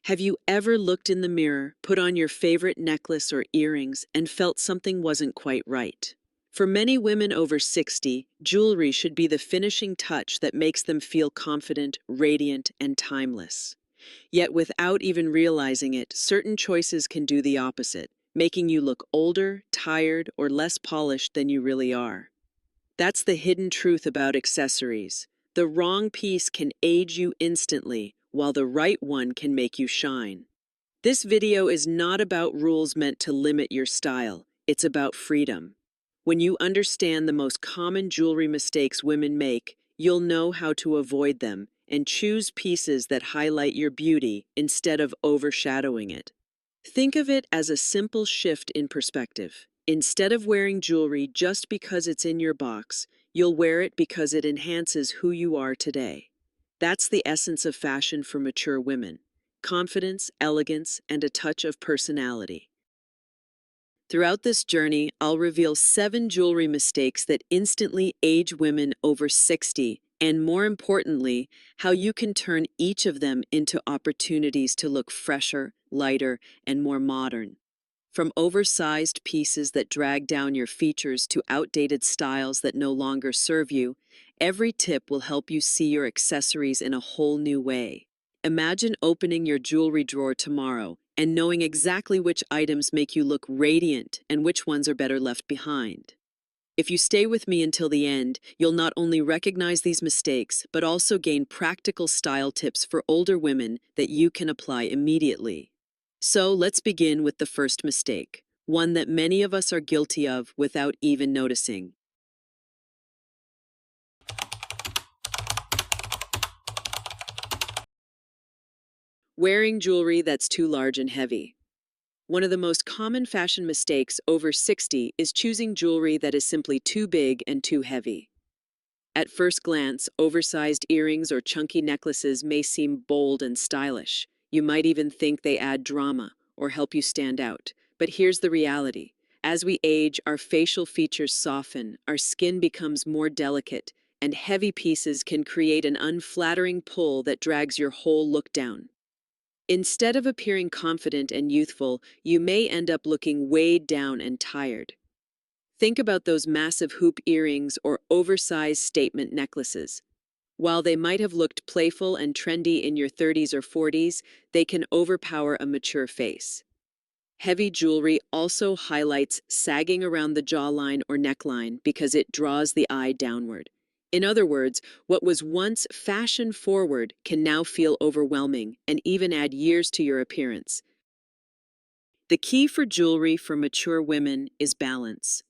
Have you ever looked in the mirror, put on your favorite necklace or earrings, and felt something wasn't quite right? For many women over 60, jewelry should be the finishing touch that makes them feel confident, radiant, and timeless. Yet without even realizing it, certain choices can do the opposite, making you look older, tired, or less polished than you really are. That's the hidden truth about accessories. The wrong piece can age you instantly, while the right one can make you shine. This video is not about rules meant to limit your style, it's about freedom. When you understand the most common jewelry mistakes women make, you'll know how to avoid them and choose pieces that highlight your beauty instead of overshadowing it. Think of it as a simple shift in perspective. Instead of wearing jewelry just because it's in your box, you'll wear it because it enhances who you are today. That's the essence of fashion for mature women: confidence, elegance, and a touch of personality. Throughout this journey, I'll reveal 7 jewelry mistakes that instantly age women over 60, and more importantly, how you can turn each of them into opportunities to look fresher, lighter, and more modern. From oversized pieces that drag down your features to outdated styles that no longer serve you, every tip will help you see your accessories in a whole new way. Imagine opening your jewelry drawer tomorrow and knowing exactly which items make you look radiant and which ones are better left behind. If you stay with me until the end, you'll not only recognize these mistakes, but also gain practical style tips for older women that you can apply immediately. So let's begin with the first mistake, one that many of us are guilty of without even noticing: wearing jewelry that's too large and heavy. One of the most common fashion mistakes over 60 is choosing jewelry that is simply too big and too heavy. At first glance, oversized earrings or chunky necklaces may seem bold and stylish. You might even think they add drama or help you stand out. But here's the reality. As we age, our facial features soften, our skin becomes more delicate, and heavy pieces can create an unflattering pull that drags your whole look down. Instead of appearing confident and youthful, you may end up looking weighed down and tired. Think about those massive hoop earrings or oversized statement necklaces. While they might have looked playful and trendy in your 30s or 40s, they can overpower a mature face. Heavy jewelry also highlights sagging around the jawline or neckline because it draws the eye downward. In other words, what was once fashion forward can now feel overwhelming and even add years to your appearance. The key for jewelry for mature women is balance.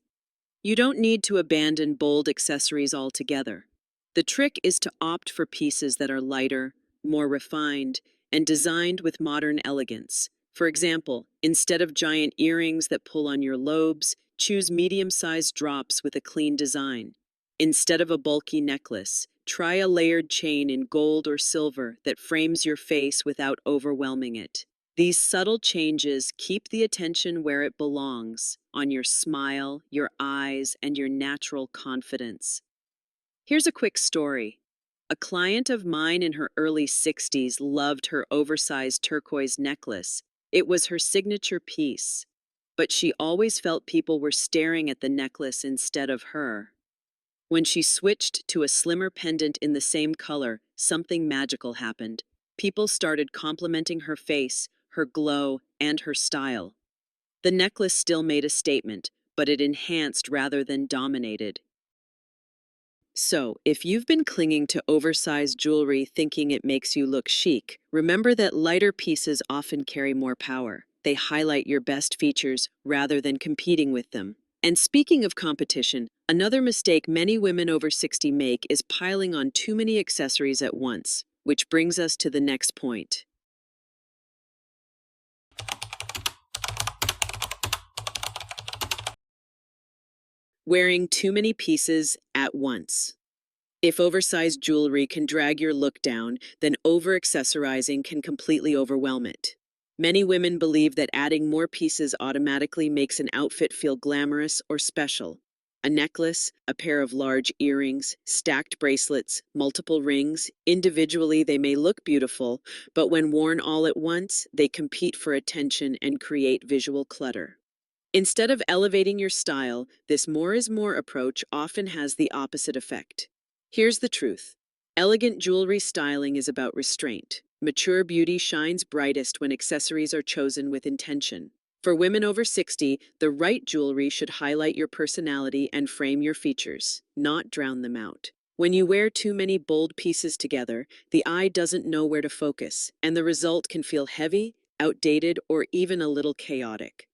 You don't need to abandon bold accessories altogether. The trick is to opt for pieces that are lighter, more refined, and designed with modern elegance. For example, instead of giant earrings that pull on your lobes, choose medium-sized drops with a clean design. Instead of a bulky necklace, try a layered chain in gold or silver that frames your face without overwhelming it. These subtle changes keep the attention where it belongs, on your smile, your eyes, and your natural confidence. Here's a quick story. A client of mine in her early 60s loved her oversized turquoise necklace. It was her signature piece. But she always felt people were staring at the necklace instead of her. When she switched to a slimmer pendant in the same color, something magical happened. People started complimenting her face, her glow, and her style. The necklace still made a statement, but it enhanced rather than dominated. So, if you've been clinging to oversized jewelry thinking it makes you look chic, remember that lighter pieces often carry more power. They highlight your best features rather than competing with them. And speaking of competition, another mistake many women over 60 make is piling on too many accessories at once, which brings us to the next point: wearing too many pieces at once. If oversized jewelry can drag your look down, then over-accessorizing can completely overwhelm it. Many women believe that adding more pieces automatically makes an outfit feel glamorous or special. A necklace, a pair of large earrings, stacked bracelets, multiple rings, individually they may look beautiful, but when worn all at once, they compete for attention and create visual clutter. Instead of elevating your style, this more is more approach often has the opposite effect. Here's the truth. Elegant jewelry styling is about restraint. Mature beauty shines brightest when accessories are chosen with intention. For women over 60, the right jewelry should highlight your personality and frame your features, not drown them out. When you wear too many bold pieces together, the eye doesn't know where to focus, and the result can feel heavy, outdated, or even a little chaotic.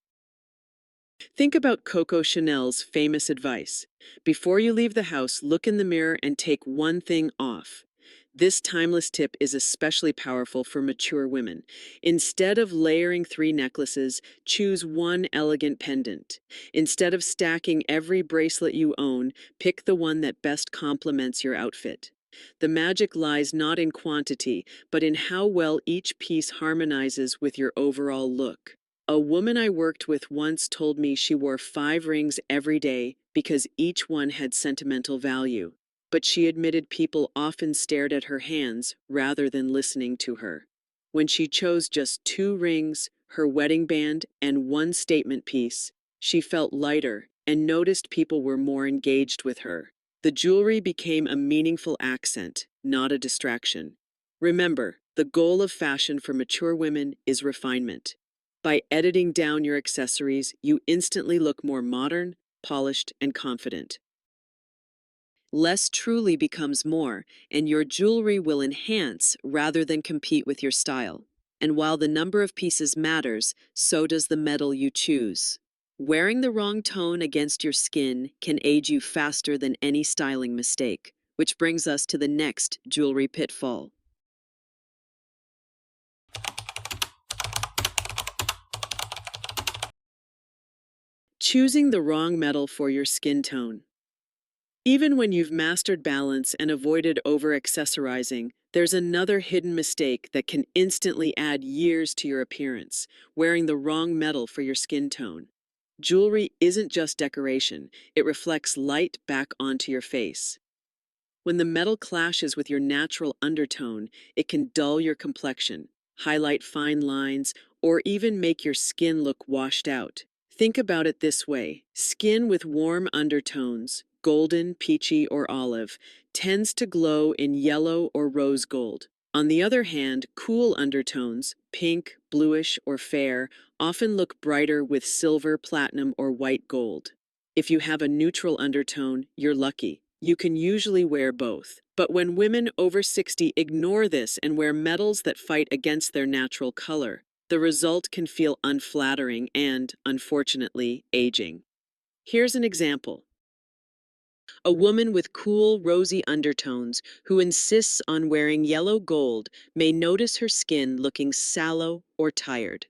Think about Coco Chanel's famous advice. Before you leave the house, look in the mirror and take one thing off. This timeless tip is especially powerful for mature women. Instead of layering 3 necklaces, choose one elegant pendant. Instead of stacking every bracelet you own, pick the one that best complements your outfit. The magic lies not in quantity, but in how well each piece harmonizes with your overall look. A woman I worked with once told me she wore 5 rings every day because each one had sentimental value. But she admitted people often stared at her hands rather than listening to her. When she chose just 2 rings, her wedding band, and one statement piece, she felt lighter and noticed people were more engaged with her. The jewelry became a meaningful accent, not a distraction. Remember, the goal of fashion for mature women is refinement. By editing down your accessories, you instantly look more modern, polished, and confident. Less truly becomes more, and your jewelry will enhance rather than compete with your style. And while the number of pieces matters, so does the metal you choose. Wearing the wrong tone against your skin can age you faster than any styling mistake, which brings us to the next jewelry pitfall. Choosing the wrong metal for your skin tone. Even when you've mastered balance and avoided over-accessorizing, there's another hidden mistake that can instantly add years to your appearance: wearing the wrong metal for your skin tone. Jewelry isn't just decoration, it reflects light back onto your face. When the metal clashes with your natural undertone, it can dull your complexion, highlight fine lines, or even make your skin look washed out. Think about it this way: skin with warm undertones, golden, peachy, or olive, tends to glow in yellow or rose gold. On the other hand, cool undertones, pink, bluish, or fair, often look brighter with silver, platinum, or white gold. If you have a neutral undertone, you're lucky. You can usually wear both. But when women over 60 ignore this and wear metals that fight against their natural color, the result can feel unflattering and, unfortunately, aging. Here's an example. A woman with cool, rosy undertones who insists on wearing yellow gold may notice her skin looking sallow or tired.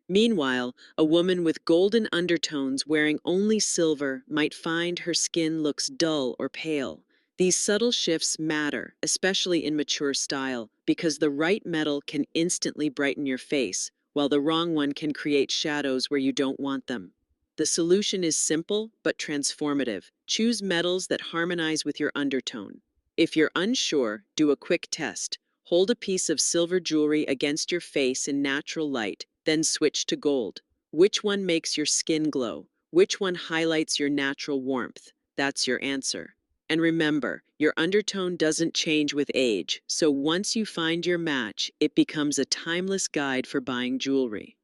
Meanwhile, a woman with golden undertones wearing only silver might find her skin looks dull or pale. These subtle shifts matter, especially in mature style, because the right metal can instantly brighten your face, while the wrong one can create shadows where you don't want them. The solution is simple but transformative. Choose metals that harmonize with your undertone. If you're unsure, do a quick test. Hold a piece of silver jewelry against your face in natural light, then switch to gold. Which one makes your skin glow? Which one highlights your natural warmth? That's your answer. And remember, your undertone doesn't change with age, so once you find your match, it becomes a timeless guide for buying jewelry.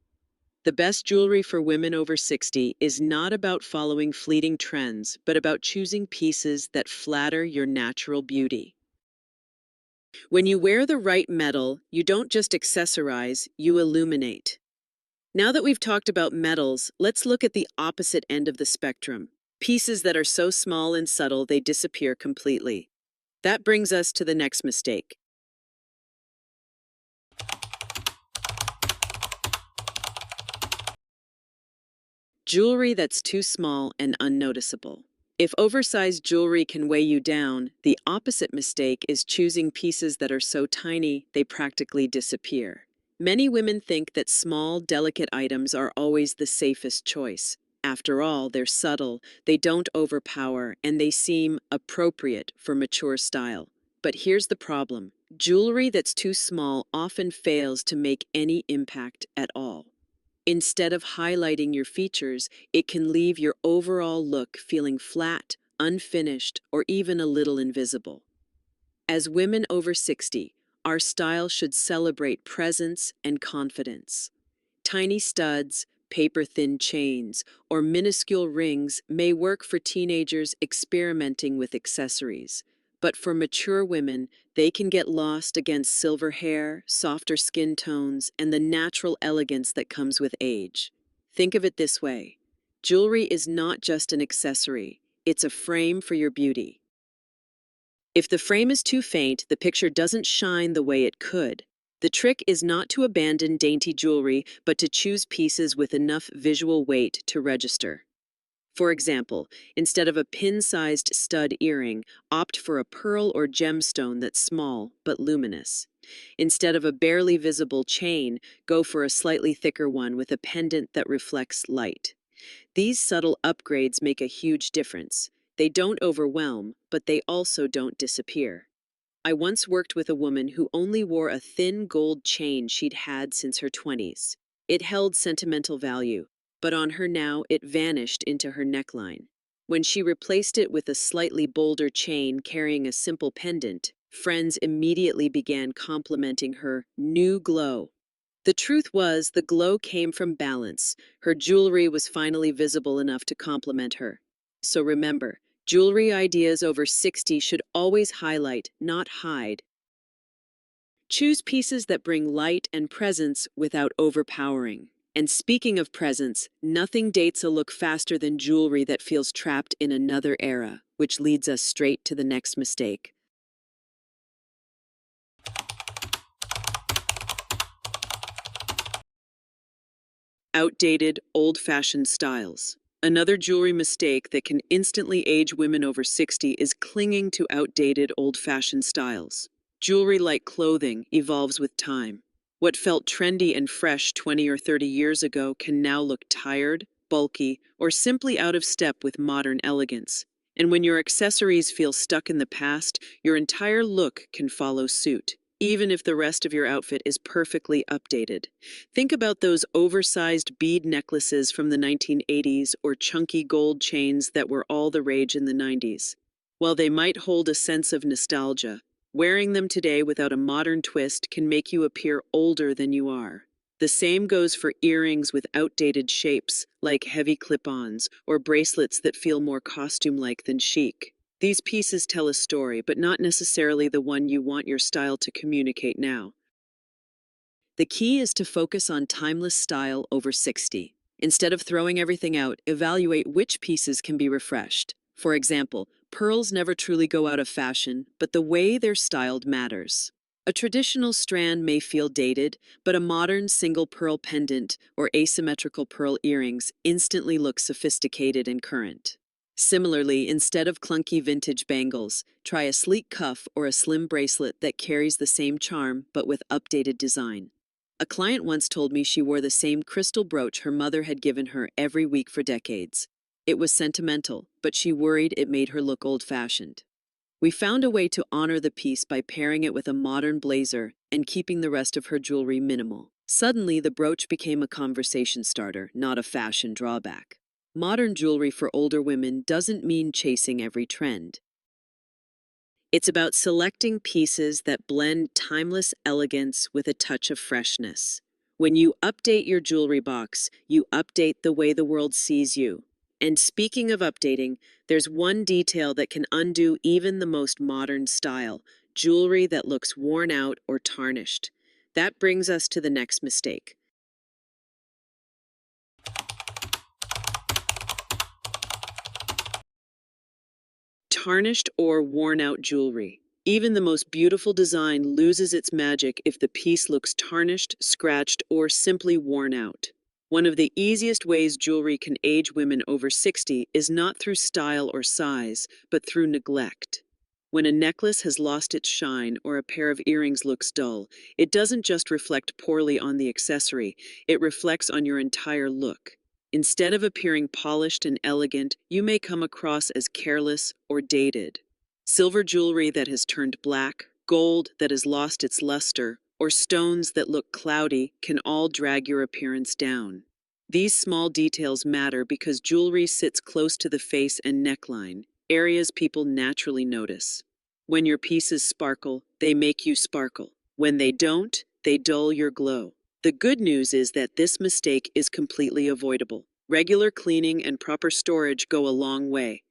The best jewelry for women over 60 is not about following fleeting trends, but about choosing pieces that flatter your natural beauty. When you wear the right metal, you don't just accessorize, you illuminate. Now that we've talked about metals, let's look at the opposite end of the spectrum: pieces that are so small and subtle they disappear completely. That brings us to the next mistake: jewelry that's too small and unnoticeable. If oversized jewelry can weigh you down, the opposite mistake is choosing pieces that are so tiny they practically disappear. Many women think that small, delicate items are always the safest choice. After all, they're subtle, they don't overpower, and they seem appropriate for mature style. But here's the problem. Jewelry that's too small often fails to make any impact at all. Instead of highlighting your features, it can leave your overall look feeling flat, unfinished, or even a little invisible. As women over 60, our style should celebrate presence and confidence. Tiny studs, paper-thin chains, or minuscule rings may work for teenagers experimenting with accessories. But for mature women, they can get lost against silver hair, softer skin tones, and the natural elegance that comes with age. Think of it this way. Jewelry is not just an accessory, it's a frame for your beauty. If the frame is too faint, the picture doesn't shine the way it could. The trick is not to abandon dainty jewelry, but to choose pieces with enough visual weight to register. For example, instead of a pin-sized stud earring, opt for a pearl or gemstone that's small but luminous. Instead of a barely visible chain, go for a slightly thicker one with a pendant that reflects light. These subtle upgrades make a huge difference. They don't overwhelm, but they also don't disappear. I once worked with a woman who only wore a thin gold chain she'd had since her 20s. It held sentimental value, but on her now it vanished into her neckline. When she replaced it with a slightly bolder chain carrying a simple pendant, friends immediately began complimenting her new glow. The truth was, the glow came from balance. Her jewelry was finally visible enough to complement her. So remember, jewelry ideas over 60 should always highlight, not hide. Choose pieces that bring light and presence without overpowering. And speaking of presence, nothing dates a look faster than jewelry that feels trapped in another era, which leads us straight to the next mistake. Outdated, old-fashioned styles. Another jewelry mistake that can instantly age women over 60 is clinging to outdated, old-fashioned styles. Jewelry, like clothing, evolves with time. What felt trendy and fresh 20 or 30 years ago can now look tired, bulky, or simply out of step with modern elegance. And when your accessories feel stuck in the past, your entire look can follow suit, even if the rest of your outfit is perfectly updated. Think about those oversized bead necklaces from the 1980s or chunky gold chains that were all the rage in the 90s. While they might hold a sense of nostalgia, wearing them today without a modern twist can make you appear older than you are. The same goes for earrings with outdated shapes, like heavy clip-ons, or bracelets that feel more costume-like than chic. These pieces tell a story, but not necessarily the one you want your style to communicate now. The key is to focus on timeless style over 60. Instead of throwing everything out, evaluate which pieces can be refreshed. For example, pearls never truly go out of fashion, but the way they're styled matters. A traditional strand may feel dated, but a modern single pearl pendant or asymmetrical pearl earrings instantly look sophisticated and current. Similarly, instead of clunky vintage bangles, try a sleek cuff or a slim bracelet that carries the same charm but with updated design. A client once told me she wore the same crystal brooch her mother had given her every week for decades. It was sentimental, but she worried it made her look old-fashioned. We found a way to honor the piece by pairing it with a modern blazer and keeping the rest of her jewelry minimal. Suddenly, the brooch became a conversation starter, not a fashion drawback. Modern jewelry for older women doesn't mean chasing every trend. It's about selecting pieces that blend timeless elegance with a touch of freshness. When you update your jewelry box, you update the way the world sees you. And speaking of updating, there's one detail that can undo even the most modern style: jewelry that looks worn out or tarnished. That brings us to the next mistake. Tarnished or worn out jewelry. Even the most beautiful design loses its magic if the piece looks tarnished, scratched, or simply worn out. One of the easiest ways jewelry can age women over 60 is not through style or size, but through neglect. When a necklace has lost its shine or a pair of earrings looks dull, it doesn't just reflect poorly on the accessory, it reflects on your entire look. Instead of appearing polished and elegant, you may come across as careless or dated. Silver jewelry that has turned black, gold that has lost its luster, or stones that look cloudy can all drag your appearance down. These small details matter because jewelry sits close to the face and neckline, areas people naturally notice. When your pieces sparkle, they make you sparkle. When they don't, they dull your glow. The good news is that this mistake is completely avoidable. Regular cleaning and proper storage go a long way.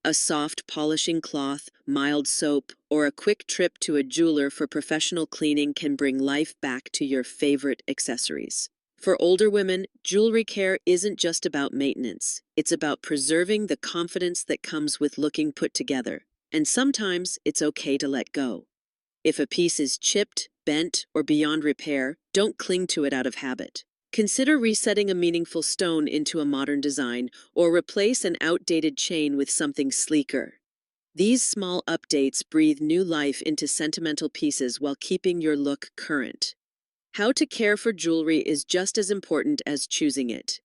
A soft polishing cloth, mild soap, or a quick trip to a jeweler for professional cleaning can bring life back to your favorite accessories. For older women, jewelry care isn't just about maintenance. It's about preserving the confidence that comes with looking put together. And sometimes it's okay to let go. If a piece is chipped, bent, or beyond repair, don't cling to it out of habit. Consider resetting a meaningful stone into a modern design, or replace an outdated chain with something sleeker. These small updates breathe new life into sentimental pieces while keeping your look current. How to care for jewelry is just as important as choosing it.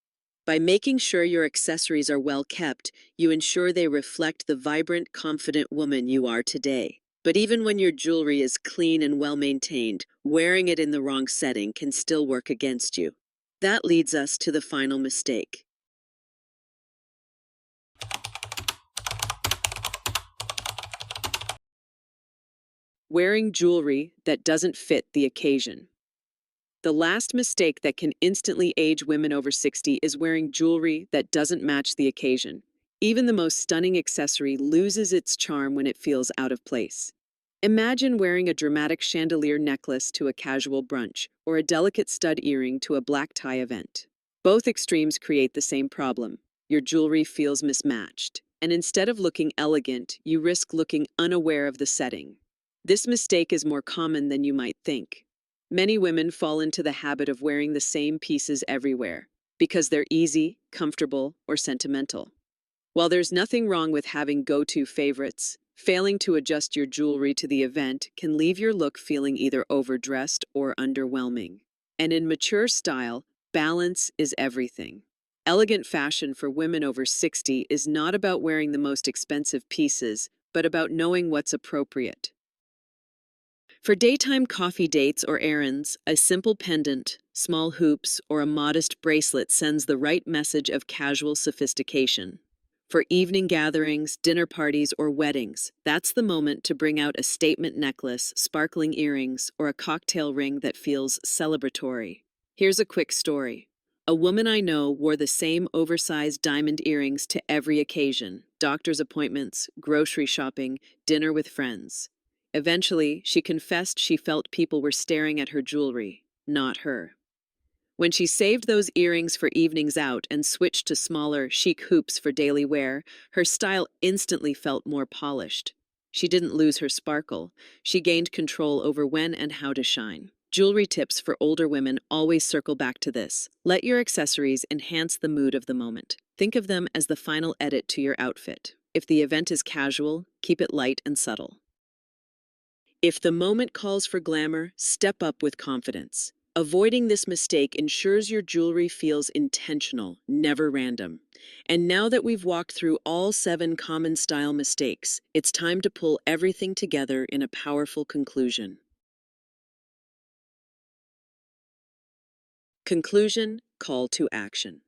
By making sure your accessories are well kept, you ensure they reflect the vibrant, confident woman you are today. But even when your jewelry is clean and well maintained, wearing it in the wrong setting can still work against you. That leads us to the final mistake. Wearing jewelry that doesn't fit the occasion. The last mistake that can instantly age women over 60 is wearing jewelry that doesn't match the occasion. Even the most stunning accessory loses its charm when it feels out of place. Imagine wearing a dramatic chandelier necklace to a casual brunch, or a delicate stud earring to a black tie event. Both extremes create the same problem. Your jewelry feels mismatched, and instead of looking elegant, you risk looking unaware of the setting. This mistake is more common than you might think. Many women fall into the habit of wearing the same pieces everywhere because they're easy, comfortable, or sentimental. While there's nothing wrong with having go-to favorites, failing to adjust your jewelry to the event can leave your look feeling either overdressed or underwhelming. And in mature style, balance is everything. Elegant fashion for women over 60 is not about wearing the most expensive pieces, but about knowing what's appropriate. For daytime coffee dates or errands, a simple pendant, small hoops, or a modest bracelet sends the right message of casual sophistication. For evening gatherings, dinner parties, or weddings, that's the moment to bring out a statement necklace, sparkling earrings, or a cocktail ring that feels celebratory. Here's a quick story. A woman I know wore the same oversized diamond earrings to every occasion: doctor's appointments, grocery shopping, dinner with friends. Eventually, she confessed she felt people were staring at her jewelry, not her. When she saved those earrings for evenings out and switched to smaller, chic hoops for daily wear, her style instantly felt more polished. She didn't lose her sparkle. She gained control over when and how to shine. Jewelry tips for older women always circle back to this. Let your accessories enhance the mood of the moment. Think of them as the final edit to your outfit. If the event is casual, keep it light and subtle. If the moment calls for glamour, step up with confidence. Avoiding this mistake ensures your jewelry feels intentional, never random. And now that we've walked through all 7 common style mistakes, it's time to pull everything together in a powerful conclusion. Conclusion, call to action.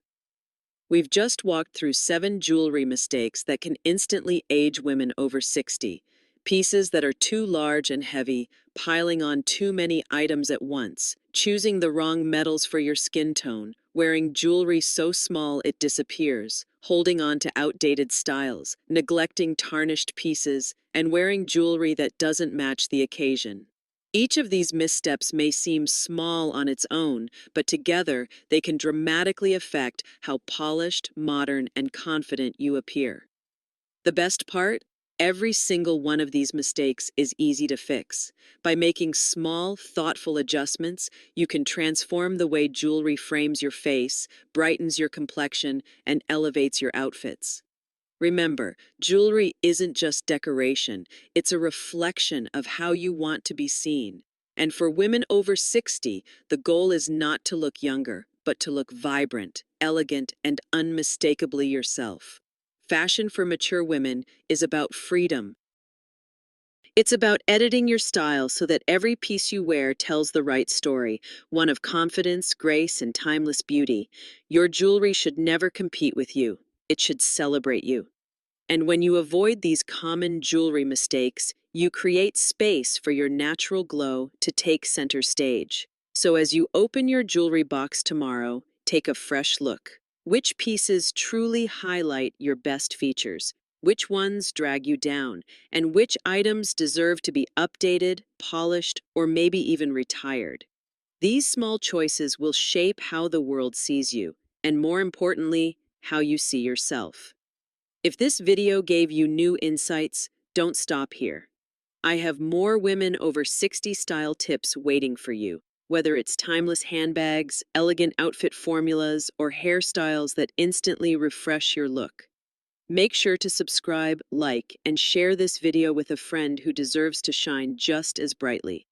We've just walked through 7 jewelry mistakes that can instantly age women over 60. Pieces that are too large and heavy, piling on too many items at once, choosing the wrong metals for your skin tone, wearing jewelry so small it disappears, holding on to outdated styles, neglecting tarnished pieces, and wearing jewelry that doesn't match the occasion. Each of these missteps may seem small on its own, but together they can dramatically affect how polished, modern, and confident you appear. The best part? Every single one of these mistakes is easy to fix. By making small, thoughtful adjustments, you can transform the way jewelry frames your face, brightens your complexion, and elevates your outfits. Remember, jewelry isn't just decoration, it's a reflection of how you want to be seen. And for women over 60, the goal is not to look younger, but to look vibrant, elegant, and unmistakably yourself. Fashion for mature women is about freedom. It's about editing your style so that every piece you wear tells the right story, one of confidence, grace, and timeless beauty. Your jewelry should never compete with you. It should celebrate you. And when you avoid these common jewelry mistakes, you create space for your natural glow to take center stage. So as you open your jewelry box tomorrow, take a fresh look. Which pieces truly highlight your best features? Which ones drag you down? And which items deserve to be updated, polished, or maybe even retired? These small choices will shape how the world sees you, and more importantly, how you see yourself. If this video gave you new insights, don't stop here. I have more women over 60 style tips waiting for you, whether it's timeless handbags, elegant outfit formulas, or hairstyles that instantly refresh your look. Make sure to subscribe, like, and share this video with a friend who deserves to shine just as brightly.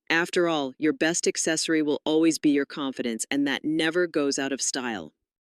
After all, your best accessory will always be your confidence, and that never goes out of style.